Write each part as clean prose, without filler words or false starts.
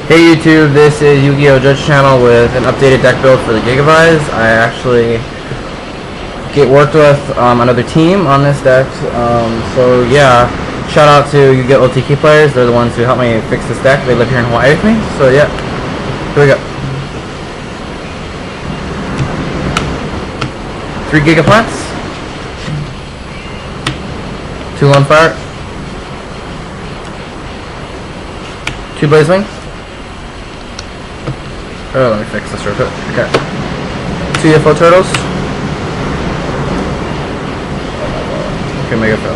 Hey YouTube, this is Yu-Gi-Oh! Judge Channel with an updated deck build for the Gigavise. I actually get worked with another team on this deck, so yeah, shout out to Yu-Gi-Oh! OTK players. They're the ones who helped me fix this deck. They live here in Hawaii with me, so yeah, here we go. 3 Gigaplants, 2 Lone Fire, 2 Blaze Wings. Oh, let me fix this real quick. Okay. 2 UFO Turtles. Okay, Mega Fail.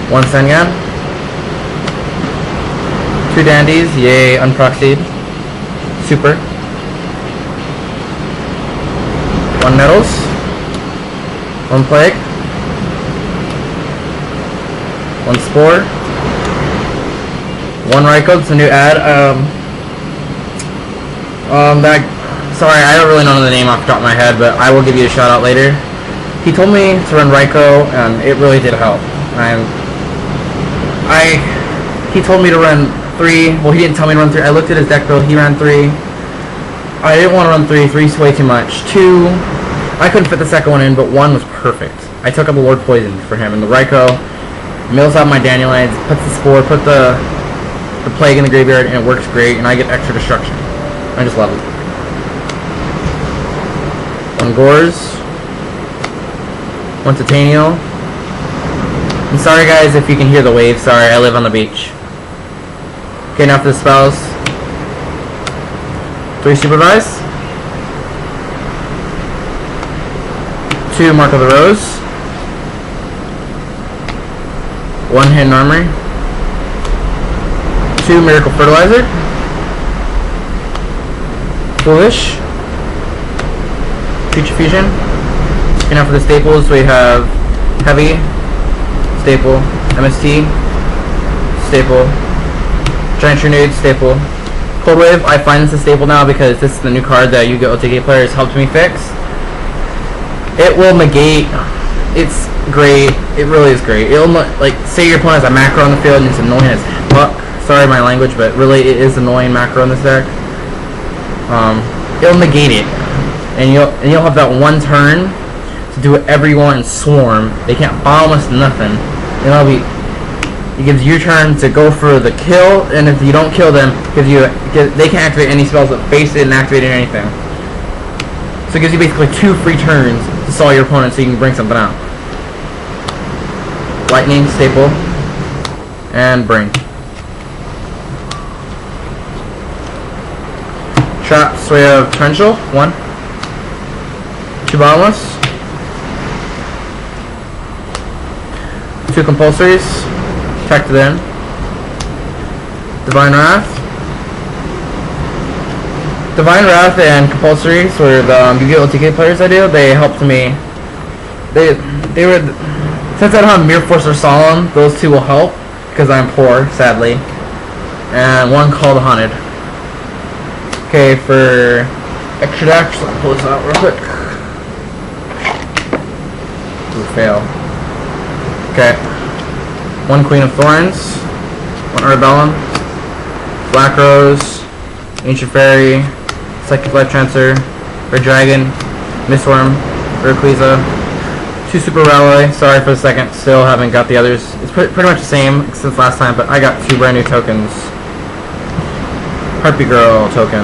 1 Sengan. 2 Dandies. Yay, unproxied. Super. 1 Nettles. 1 Plague. 1 Spore. 1 Raikou. It's a new ad. Sorry, I don't really know the name off the top of my head, but I will give you a shout out later. He told me to run Raikou, and it really did help. He told me to run 3. Well, he didn't tell me to run 3. I looked at his deck build. He ran 3. I didn't want to run 3. 3's way too much. 2, I couldn't fit the second one in, but 1 was perfect. I took up a Lord Poison for him, and the Raikou mills out my Dandelions, puts the Spore, put the Plague in the graveyard, and it works great, and I get extra destruction. I just love it. 1 Gores. 1 Titanial. I'm sorry guys if you can hear the waves. Sorry, I live on the beach. Okay, now for the spells. 3 Supervise. 2 Mark of the Rose. 1 Hidden Armory. 2 Miracle Fertilizer. Foolish. Future Fusion. And now for the staples, we have Heavy, staple, MST, staple, Giant Trinade, staple. Cold Wave, I find this a staple now because this is the new card that Yu-Gi-Oh! OTK players helped me fix. It will negate. It's great. It really is great. It'll, like, say your opponent has a macro on the field and it's annoying as fuck. Sorry my language, but really it is annoying macro in this deck. It'll negate it, and you'll have that one turn to do whatever you want and swarm. They can't bomb us, nothing. It gives you your turn to go for the kill, and if you don't kill them, they can't activate any spells that face it and activate it or anything. So it gives you basically 2 free turns to saw your opponent so you can bring something out. Lightning, staple, and Brain. Traps, so we have Torrential, 1. 2 Bottomless. 2 Compulsories. Attack to the end. Divine Wrath. Divine Wrath and Compulsories were the Yu-Gi-Oh! OTK players I do. They helped me. They were, since I don't have Mere Force or Solemn, those 2 will help because I'm poor, sadly. And 1 Call the Haunted. Okay, for extra decks, I'll pull this out real quick. Ooh, fail. Okay. 1 Queen of Thorns, 1 Arbellum, Black Rose, Ancient Fairy, Psychic Life Transfer, Red Dragon, Mistworm, Rayquaza, 2 Super Rally. Sorry for the second, still haven't got the others. It's pretty much the same since last time, but I got 2 brand new tokens. Harpy Girl token.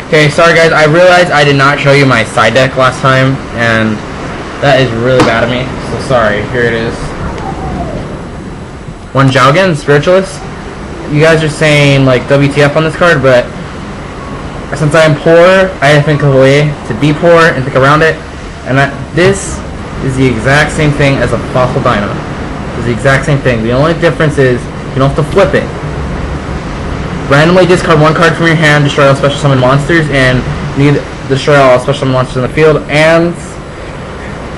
Okay, sorry guys, I realized I did not show you my side deck last time, and that is really bad of me, so sorry. Here it is. 1 Jowgen, Spiritualist. You guys are saying, like, WTF on this card, but since I am poor, I have to think of a way to be poor and think around it, and this is the exact same thing as a Fossil Dino. It's the exact same thing. The only difference is you don't have to flip it. Randomly discard 1 card from your hand, destroy all special summon monsters, and you need to destroy all special summon monsters in the field, and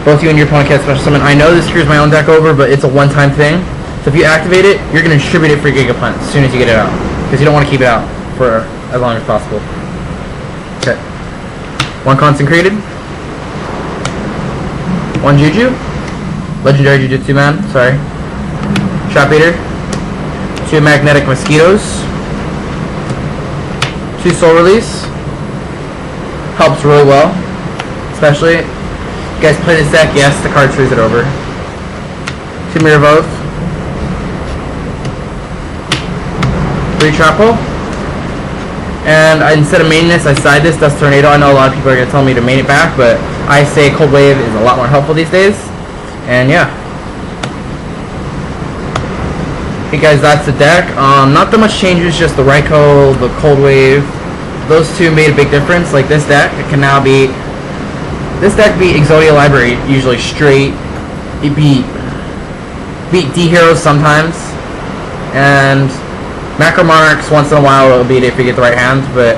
both you and your opponent can special summon. I know this screws my own deck over, but it's a one-time thing. So if you activate it, you're going to distribute it for your Gigaplant as soon as you get it out, because you don't want to keep it out for as long as possible. Okay. 1 Consecrated. 1 Juju. Legendary Jujutsu Man, sorry. Shot Beater. 2 magnetic mosquitoes, 2 soul release. Helps really well, especially you guys play this deck. Yes, the card screws it over. 2 mirror vote, 3 Trapo, and instead of maining this, I side this Dust Tornado. I know a lot of people are gonna tell me to main it back, but I say Cold Wave is a lot more helpful these days. And yeah. Hey guys, that's the deck. Not that much changes, just the Raikou, the Cold Wave. Those 2 made a big difference. Like this deck, it can now be Exodia Library usually straight. It beat D Heroes sometimes, and Macro Monarchs once in a while it'll beat it if you get the right hand. But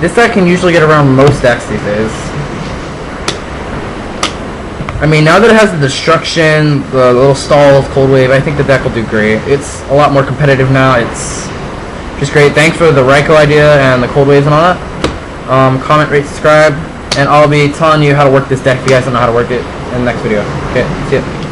this deck can usually get around most decks these days. I mean, now that it has the Destruction, the little stall of Cold Wave, I think the deck will do great. It's a lot more competitive now. It's just great. Thanks for the Raikou idea and the Cold Waves and all that. Comment, rate, subscribe, and I'll be telling you how to work this deck if you guys don't know how to work it in the next video. Okay, see ya.